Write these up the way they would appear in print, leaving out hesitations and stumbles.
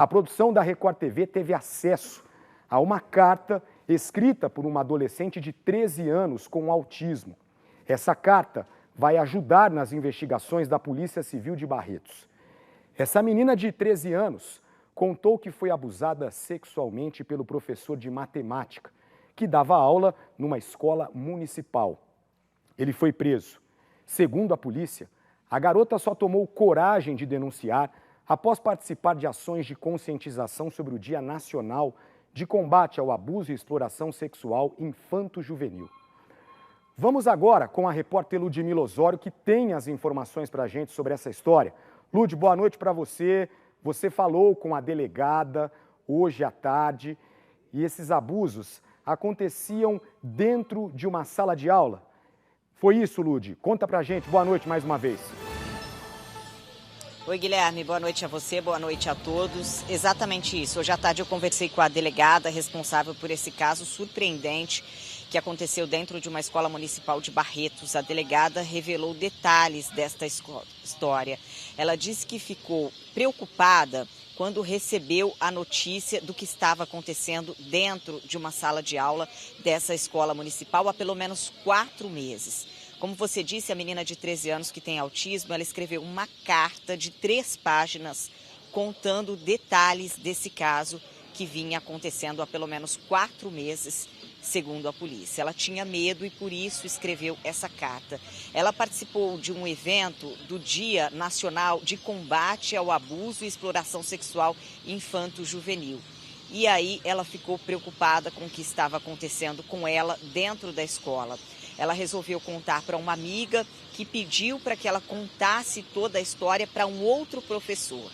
A produção da Record TV teve acesso a uma carta escrita por uma adolescente de 13 anos com autismo. Essa carta vai ajudar nas investigações da Polícia Civil de Barretos. Essa menina de 13 anos contou que foi abusada sexualmente pelo professor de matemática, que dava aula numa escola municipal. Ele foi preso. Segundo a polícia, a garota só tomou coragem de denunciar após participar de ações de conscientização sobre o Dia Nacional de Combate ao Abuso e Exploração Sexual Infanto-Juvenil. Vamos agora com a repórter Ludmila Osório, que tem as informações para a gente sobre essa história. Lud, boa noite para você. Você falou com a delegada hoje à tarde e esses abusos aconteciam dentro de uma sala de aula. Foi isso, Lud? Conta pra gente. Boa noite mais uma vez. Oi, Guilherme. Boa noite a você, boa noite a todos. Exatamente isso. Hoje à tarde eu conversei com a delegada responsável por esse caso surpreendente que aconteceu dentro de uma escola municipal de Barretos. A delegada revelou detalhes desta história. Ela disse que ficou preocupada quando recebeu a notícia do que estava acontecendo dentro de uma sala de aula dessa escola municipal há pelo menos 4 meses. Como você disse, a menina de 13 anos que tem autismo, ela escreveu uma carta de 3 páginas contando detalhes desse caso que vinha acontecendo há pelo menos 4 meses, segundo a polícia. Ela tinha medo e por isso escreveu essa carta. Ela participou de um evento do Dia Nacional de Combate ao Abuso e Exploração Sexual Infanto-Juvenil. E aí ela ficou preocupada com o que estava acontecendo com ela dentro da escola. Ela resolveu contar para uma amiga que pediu para que ela contasse toda a história para um outro professor.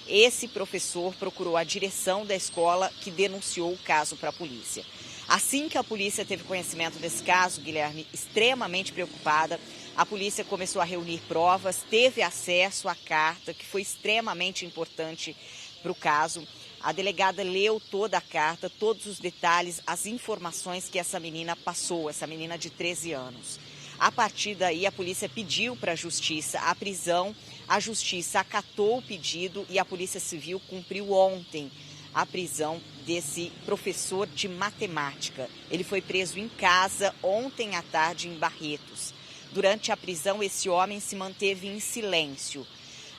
Esse professor procurou a direção da escola, que denunciou o caso para a polícia. Assim que a polícia teve conhecimento desse caso, Guilherme, extremamente preocupada, a polícia começou a reunir provas, teve acesso à carta, que foi extremamente importante para o caso. A delegada leu toda a carta, todos os detalhes, as informações que essa menina passou, essa menina de 13 anos. A partir daí, a polícia pediu para a justiça a prisão, a justiça acatou o pedido e a Polícia Civil cumpriu ontem a prisão desse professor de matemática. Ele foi preso em casa ontem à tarde em Barretos. Durante a prisão, esse homem se manteve em silêncio.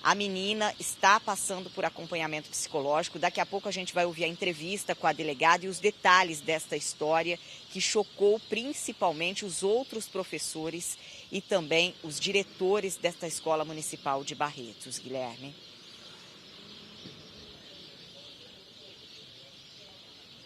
A menina está passando por acompanhamento psicológico. Daqui a pouco a gente vai ouvir a entrevista com a delegada e os detalhes desta história que chocou principalmente os outros professores e também os diretores desta escola municipal de Barretos, Guilherme.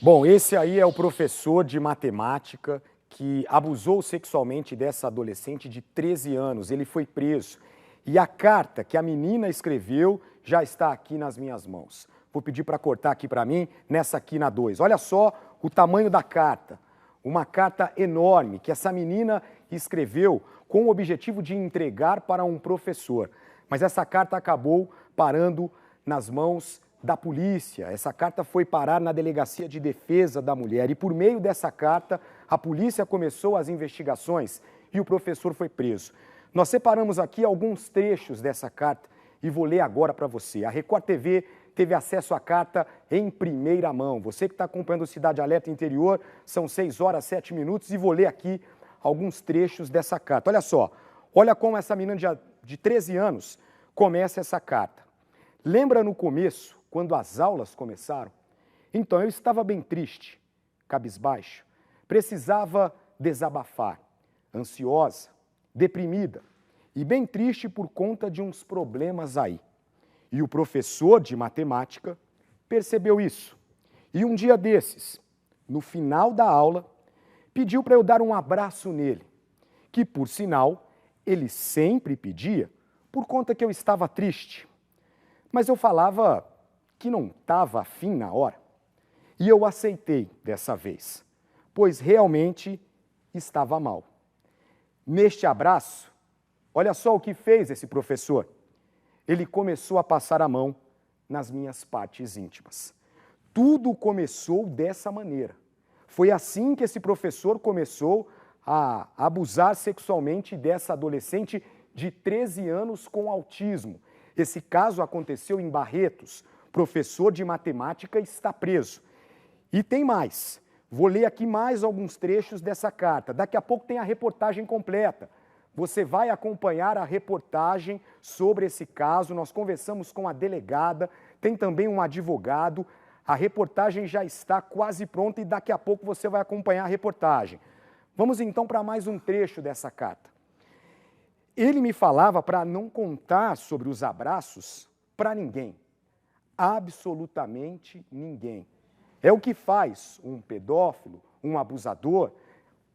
Bom, esse aí é o professor de matemática que abusou sexualmente dessa adolescente de 13 anos. Ele foi preso. E a carta que a menina escreveu já está aqui nas minhas mãos. Vou pedir para cortar aqui para mim, nessa aqui na 2. Olha só o tamanho da carta. Uma carta enorme que essa menina escreveu com o objetivo de entregar para um professor. Mas essa carta acabou parando nas mãos da polícia. Essa carta foi parar na Delegacia de Defesa da Mulher e por meio dessa carta a polícia começou as investigações e o professor foi preso. Nós separamos aqui alguns trechos dessa carta e vou ler agora para você. A Record TV teve acesso à carta em primeira mão. Você que está acompanhando o Cidade Alerta Interior, são 6 horas 7 minutos e vou ler aqui alguns trechos dessa carta. Olha só, olha como essa menina de 13 anos começa essa carta. Lembra no começo, quando as aulas começaram? Então, eu estava bem triste, cabisbaixo, precisava desabafar, ansiosa, deprimida e bem triste por conta de uns problemas aí. E o professor de matemática percebeu isso. E um dia desses, no final da aula, pediu para eu dar um abraço nele, que por sinal ele sempre pedia por conta que eu estava triste. Mas eu falava que não estava afim na hora. E eu aceitei dessa vez, pois realmente estava mal. Neste abraço, olha só o que fez esse professor. Ele começou a passar a mão nas minhas partes íntimas. Tudo começou dessa maneira. Foi assim que esse professor começou a abusar sexualmente dessa adolescente de 13 anos com autismo. Esse caso aconteceu em Barretos. Professor de matemática está preso. E tem mais. Vou ler aqui mais alguns trechos dessa carta. Daqui a pouco tem a reportagem completa. Você vai acompanhar a reportagem sobre esse caso. Nós conversamos com a delegada, tem também um advogado. A reportagem já está quase pronta e daqui a pouco você vai acompanhar a reportagem. Vamos então para mais um trecho dessa carta. Ele me falava para não contar sobre os abraços para ninguém. Absolutamente ninguém. É o que faz um pedófilo, um abusador,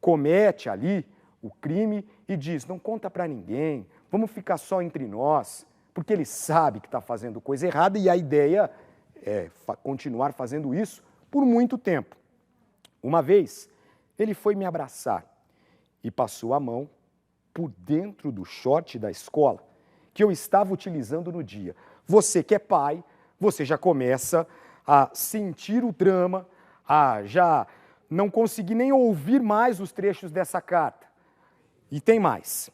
comete ali o crime e diz, não conta para ninguém, vamos ficar só entre nós, porque ele sabe que está fazendo coisa errada e a ideia é continuar fazendo isso por muito tempo. Uma vez, ele foi me abraçar e passou a mão por dentro do short da escola que eu estava utilizando no dia. Você que é pai, você já começa a sentir o drama, a já não conseguir nem ouvir mais os trechos dessa carta. E tem mais.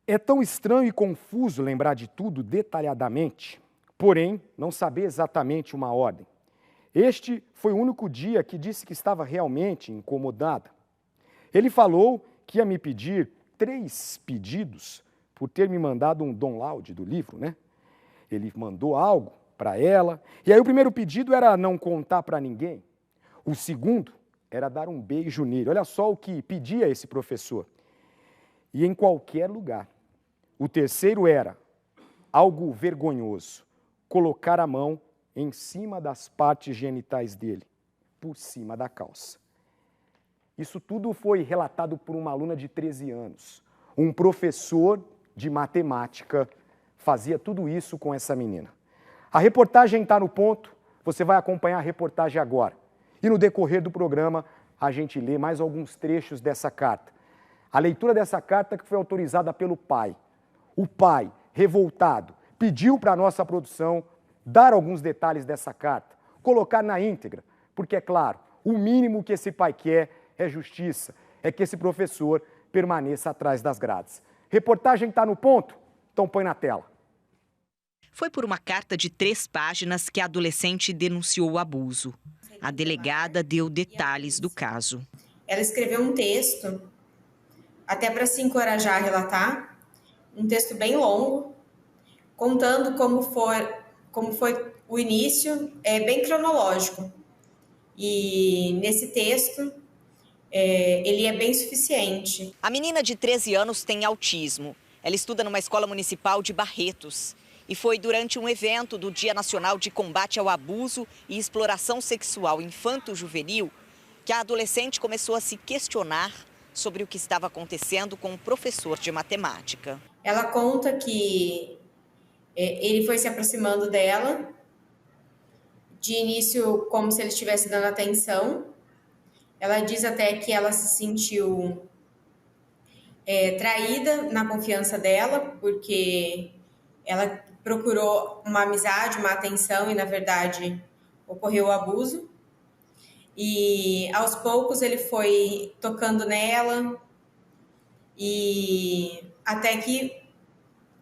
É tão estranho e confuso lembrar de tudo detalhadamente, porém, não saber exatamente uma ordem. Este foi o único dia que disse que estava realmente incomodada. Ele falou que ia me pedir 3 pedidos por ter me mandado um download do livro, né? Ele mandou algo para ela, e aí o primeiro pedido era não contar para ninguém. O segundo era dar um beijo nele. Olha só o que pedia esse professor. E em qualquer lugar. O terceiro era algo vergonhoso, colocar a mão em cima das partes genitais dele, por cima da calça. Isso tudo foi relatado por uma aluna de 13 anos. Um professor de matemática fazia tudo isso com essa menina. A reportagem está no ponto, você vai acompanhar a reportagem agora. E no decorrer do programa, a gente lê mais alguns trechos dessa carta. A leitura dessa carta que foi autorizada pelo pai. O pai, revoltado, pediu para a nossa produção dar alguns detalhes dessa carta, colocar na íntegra, porque, é claro, o mínimo que esse pai quer é justiça, é que esse professor permaneça atrás das grades. Reportagem está no ponto? Então põe na tela. Foi por uma carta de 3 páginas que a adolescente denunciou o abuso. A delegada deu detalhes do caso. Ela escreveu um texto, até para se encorajar a relatar, um texto bem longo, contando como foi o início, bem cronológico. E nesse texto, ele é bem suficiente. A menina de 13 anos tem autismo. Ela estuda numa escola municipal de Barretos. E foi durante um evento do Dia Nacional de Combate ao Abuso e Exploração Sexual Infanto-Juvenil que a adolescente começou a se questionar sobre o que estava acontecendo com um professor de matemática. Ela conta que ele foi se aproximando dela, de início como se ele estivesse dando atenção. Ela diz até que ela se sentiu traída na confiança dela, porque ela procurou uma amizade, uma atenção e, na verdade, ocorreu o abuso. E, aos poucos, ele foi tocando nela e até que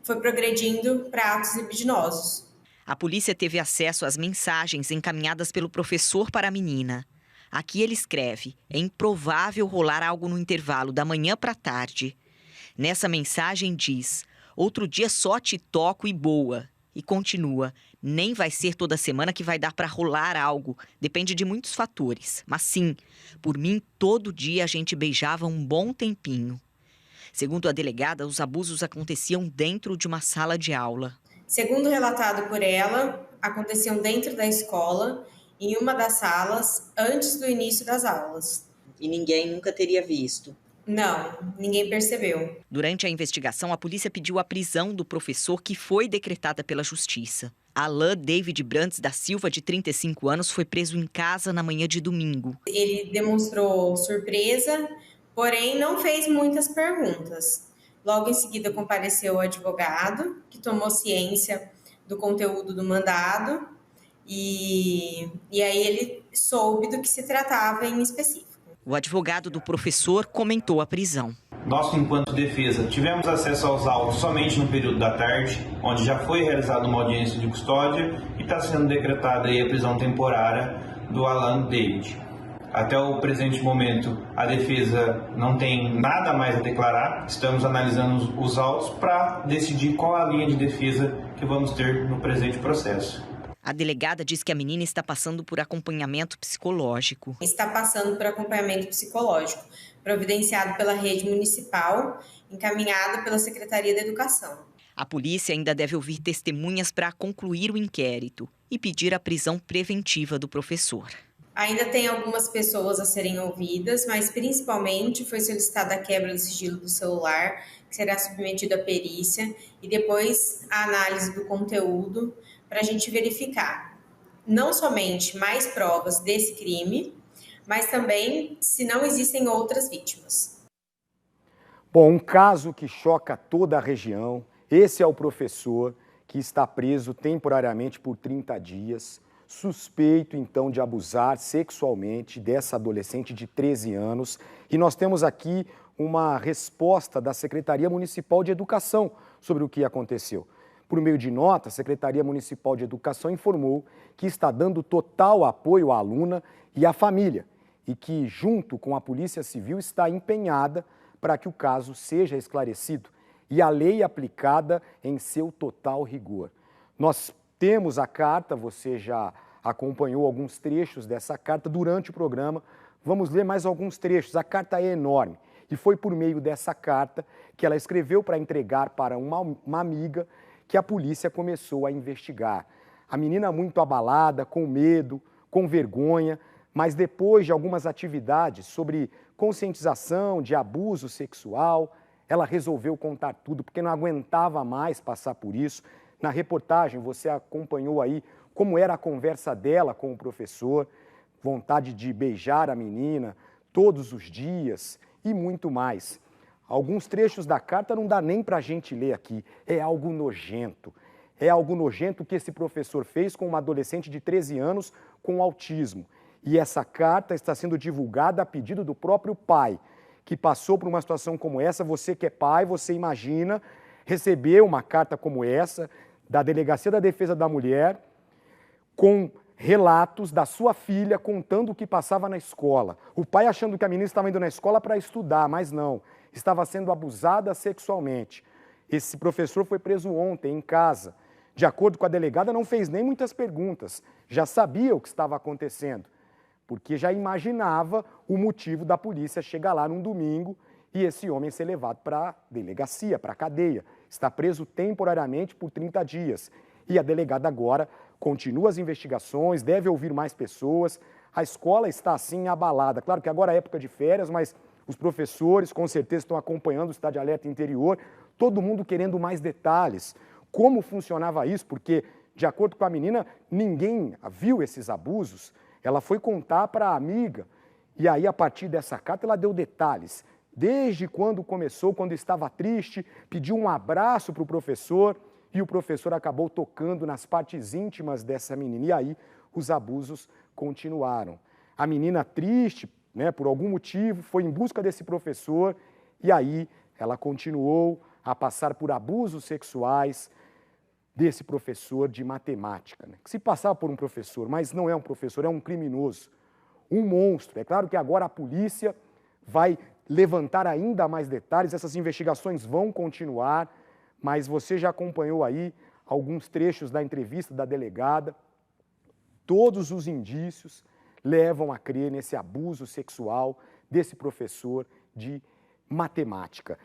foi progredindo para atos libidinosos. A polícia teve acesso às mensagens encaminhadas pelo professor para a menina. Aqui ele escreve: é improvável rolar algo no intervalo da manhã para a tarde. Nessa mensagem diz: outro dia só te toco e boa. E continua: nem vai ser toda semana que vai dar para rolar algo. Depende de muitos fatores. Mas sim, por mim, todo dia a gente beijava um bom tempinho. Segundo a delegada, os abusos aconteciam dentro de uma sala de aula. Segundo relatado por ela, aconteciam dentro da escola, em uma das salas, antes do início das aulas. E ninguém nunca teria visto? Não, ninguém percebeu. Durante a investigação, a polícia pediu a prisão do professor, que foi decretada pela justiça. Alain David Brandes da Silva, de 35 anos, foi preso em casa na manhã de domingo. Ele demonstrou surpresa, porém não fez muitas perguntas. Logo em seguida compareceu o advogado, que tomou ciência do conteúdo do mandado, e aí ele soube do que se tratava em específico. O advogado do professor comentou a prisão. Nós, enquanto defesa, tivemos acesso aos autos somente no período da tarde, onde já foi realizada uma audiência de custódia e está sendo decretada aí a prisão temporária do Alan David. Até o presente momento, a defesa não tem nada mais a declarar. Estamos analisando os autos para decidir qual a linha de defesa que vamos ter no presente processo. A delegada diz que a menina está passando por acompanhamento psicológico. Está passando por acompanhamento psicológico, providenciado pela rede municipal, encaminhado pela Secretaria da Educação. A polícia ainda deve ouvir testemunhas para concluir o inquérito e pedir a prisão preventiva do professor. Ainda tem algumas pessoas a serem ouvidas, mas principalmente foi solicitada a quebra do sigilo do celular, que será submetido à perícia, e depois a análise do conteúdo, para a gente verificar não somente mais provas desse crime, mas também se não existem outras vítimas. Bom, um caso que choca toda a região. Esse é o professor que está preso temporariamente por 30 dias, suspeito então de abusar sexualmente dessa adolescente de 13 anos. E nós temos aqui uma resposta da Secretaria Municipal de Educação sobre o que aconteceu. Por meio de nota, a Secretaria Municipal de Educação informou que está dando total apoio à aluna e à família e que, junto com a Polícia Civil, está empenhada para que o caso seja esclarecido e a lei aplicada em seu total rigor. Nós temos a carta, você já acompanhou alguns trechos dessa carta durante o programa. Vamos ler mais alguns trechos. A carta é enorme e foi por meio dessa carta que ela escreveu para entregar para uma amiga que a polícia começou a investigar. A menina muito abalada, com medo, com vergonha, mas depois de algumas atividades sobre conscientização de abuso sexual, ela resolveu contar tudo, porque não aguentava mais passar por isso. Na reportagem você acompanhou aí como era a conversa dela com o professor, vontade de beijar a menina todos os dias e muito mais. Alguns trechos da carta não dá nem para a gente ler aqui, é algo nojento. É algo nojento que esse professor fez com uma adolescente de 13 anos com autismo. E essa carta está sendo divulgada a pedido do próprio pai, que passou por uma situação como essa. Você que é pai, você imagina receber uma carta como essa da Delegacia da Defesa da Mulher, com relatos da sua filha contando o que passava na escola. O pai achando que a menina estava indo na escola para estudar, mas não. Estava sendo abusada sexualmente. Esse professor foi preso ontem em casa. De acordo com a delegada, não fez nem muitas perguntas. Já sabia o que estava acontecendo, porque já imaginava o motivo da polícia chegar lá num domingo e esse homem ser levado para a delegacia, para a cadeia. Está preso temporariamente por 30 dias. E a delegada agora continua as investigações, deve ouvir mais pessoas. A escola está assim abalada. Claro que agora é época de férias, mas os professores com certeza estão acompanhando o estado de alerta interior, todo mundo querendo mais detalhes. Como funcionava isso? Porque, de acordo com a menina, ninguém viu esses abusos. Ela foi contar para a amiga e aí, a partir dessa carta, ela deu detalhes. Desde quando começou, quando estava triste, pediu um abraço para o professor e o professor acabou tocando nas partes íntimas dessa menina. E aí, os abusos continuaram. A menina triste, por algum motivo, foi em busca desse professor e aí ela continuou a passar por abusos sexuais desse professor de matemática, que se passava por um professor, mas não é um professor, é um criminoso, um monstro. É claro que agora a polícia vai levantar ainda mais detalhes, essas investigações vão continuar, mas você já acompanhou aí alguns trechos da entrevista da delegada. Todos os indícios levam a crer nesse abuso sexual desse professor de matemática.